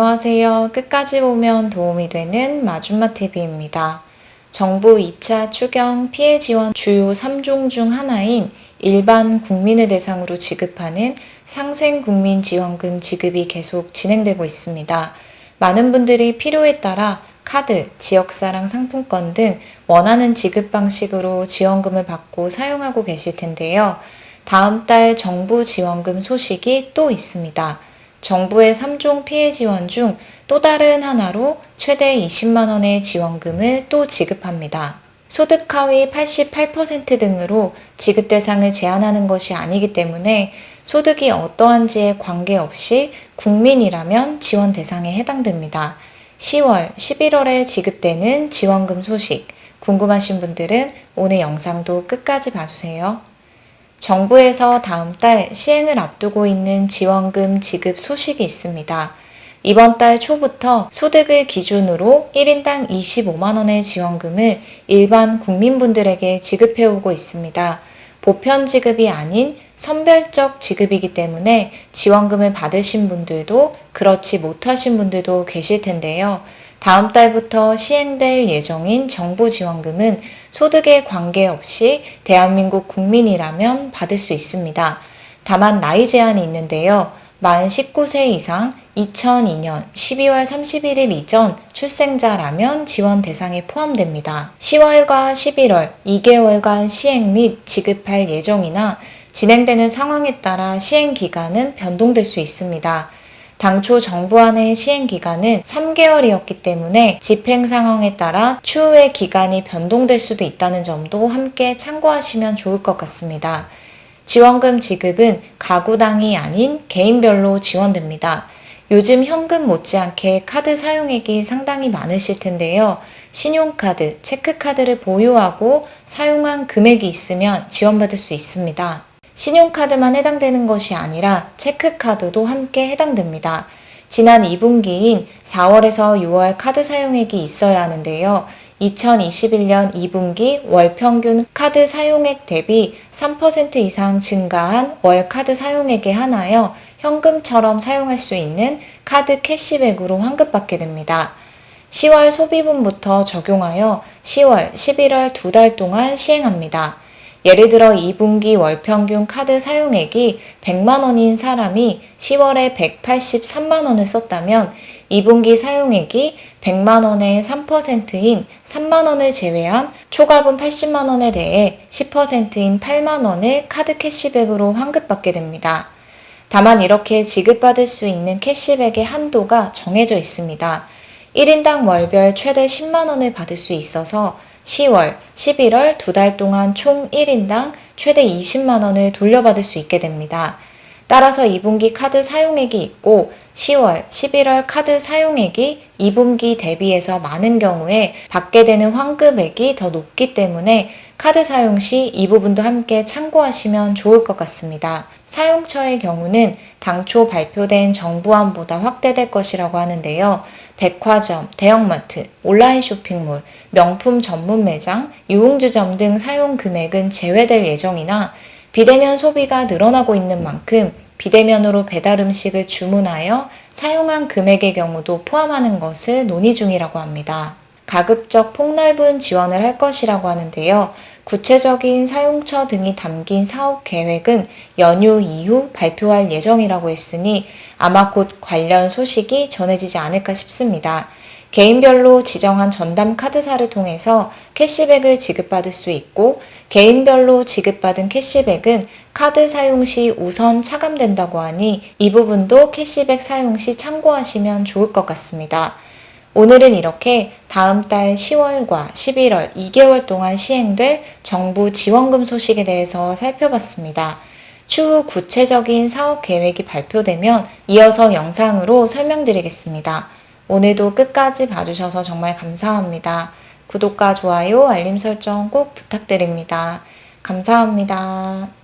안녕하세요. 끝까지 보면 도움이 되는 마줌마TV입니다. 정부 2차 추경 피해 지원 주요 3종 중 하나인 일반 국민을 대상으로 지급하는 상생국민지원금 지급이 계속 진행되고 있습니다. 많은 분들이 필요에 따라 카드, 지역사랑 상품권 등 원하는 지급 방식으로 지원금을 받고 사용하고 계실 텐데요. 다음 달 정부 지원금 소식이 또 있습니다. 정부의 3종 피해 지원 중 또 다른 하나로 최대 20만 원의 지원금을 또 지급합니다. 소득 하위 88% 등으로 지급 대상을 제한하는 것이 아니기 때문에 소득이 어떠한지에 관계없이 국민이라면 지원 대상에 해당됩니다. 10월, 11월에 지급되는 지원금 소식 궁금하신 분들은 오늘 영상도 끝까지 봐주세요. 정부에서 다음 달 시행을 앞두고 있는 지원금 지급 소식이 있습니다. 이번 달 초부터 소득을 기준으로 1인당 25만 원의 지원금을 일반 국민분들에게 지급해오고 있습니다. 보편 지급이 아닌 선별적 지급이기 때문에 지원금을 받으신 분들도 그렇지 못하신 분들도 계실 텐데요. 다음 달부터 시행될 예정인 정부 지원금은 소득에 관계없이 대한민국 국민이라면 받을 수 있습니다. 다만 나이 제한이 있는데요. 만 19세 이상 2002년 12월 31일 이전 출생자라면 지원 대상에 포함됩니다. 10월과 11월 2개월간 시행 및 지급할 예정이나 진행되는 상황에 따라 시행 기간은 변동될 수 있습니다. 당초 정부안의 시행 기간은 3개월이었기 때문에 집행 상황에 따라 추후에 기간이 변동될 수도 있다는 점도 함께 참고하시면 좋을 것 같습니다. 지원금 지급은 가구당이 아닌 개인별로 지원됩니다. 요즘 현금 못지않게 카드 사용액이 상당히 많으실 텐데요. 신용카드, 체크카드를 보유하고 사용한 금액이 있으면 지원받을 수 있습니다. 신용카드만 해당되는 것이 아니라 체크카드도 함께 해당됩니다. 지난 2분기인 4월에서 6월 카드 사용액이 있어야 하는데요. 2021년 2분기 월 평균 카드 사용액 대비 3% 이상 증가한 월 카드 사용액에 한하여 현금처럼 사용할 수 있는 카드 캐시백으로 환급받게 됩니다. 10월 소비분부터 적용하여 10월, 11월 2달 동안 시행합니다. 예를 들어 2분기 월 평균 카드 사용액이 100만 원인 사람이 10월에 183만 원을 썼다면 2분기 사용액이 100만 원의 3%인 3만 원을 제외한 초과분 80만 원에 대해 10%인 8만 원을 카드 캐시백으로 환급받게 됩니다. 다만 이렇게 지급받을 수 있는 캐시백의 한도가 정해져 있습니다. 1인당 월별 최대 10만 원을 받을 수 있어서 10월, 11월 2달 동안 총 1인당 최대 20만 원을 돌려받을 수 있게 됩니다. 따라서 2분기 카드 사용액이 있고 10월, 11월 카드 사용액이 2분기 대비해서 많은 경우에 받게 되는 환급액이 더 높기 때문에 카드 사용 시 이 부분도 함께 참고하시면 좋을 것 같습니다. 사용처의 경우는 당초 발표된 정부안보다 확대될 것이라고 하는데요. 백화점, 대형마트, 온라인 쇼핑몰, 명품 전문 매장, 유흥주점 등 사용 금액은 제외될 예정이나 비대면 소비가 늘어나고 있는 만큼 비대면으로 배달 음식을 주문하여 사용한 금액의 경우도 포함하는 것을 논의 중이라고 합니다. 가급적 폭넓은 지원을 할 것이라고 하는데요. 구체적인 사용처 등이 담긴 사업 계획은 연휴 이후 발표할 예정이라고 했으니 아마 곧 관련 소식이 전해지지 않을까 싶습니다. 개인별로 지정한 전담 카드사를 통해서 캐시백을 지급받을 수 있고 개인별로 지급받은 캐시백은 카드 사용 시 우선 차감된다고 하니 이 부분도 캐시백 사용 시 참고하시면 좋을 것 같습니다. 오늘은 이렇게 다음 달 10월과 11월 2개월 동안 시행될 정부 지원금 소식에 대해서 살펴봤습니다. 추후 구체적인 사업 계획이 발표되면 이어서 영상으로 설명드리겠습니다. 오늘도 끝까지 봐주셔서 정말 감사합니다. 구독과 좋아요, 알림 설정 꼭 부탁드립니다. 감사합니다.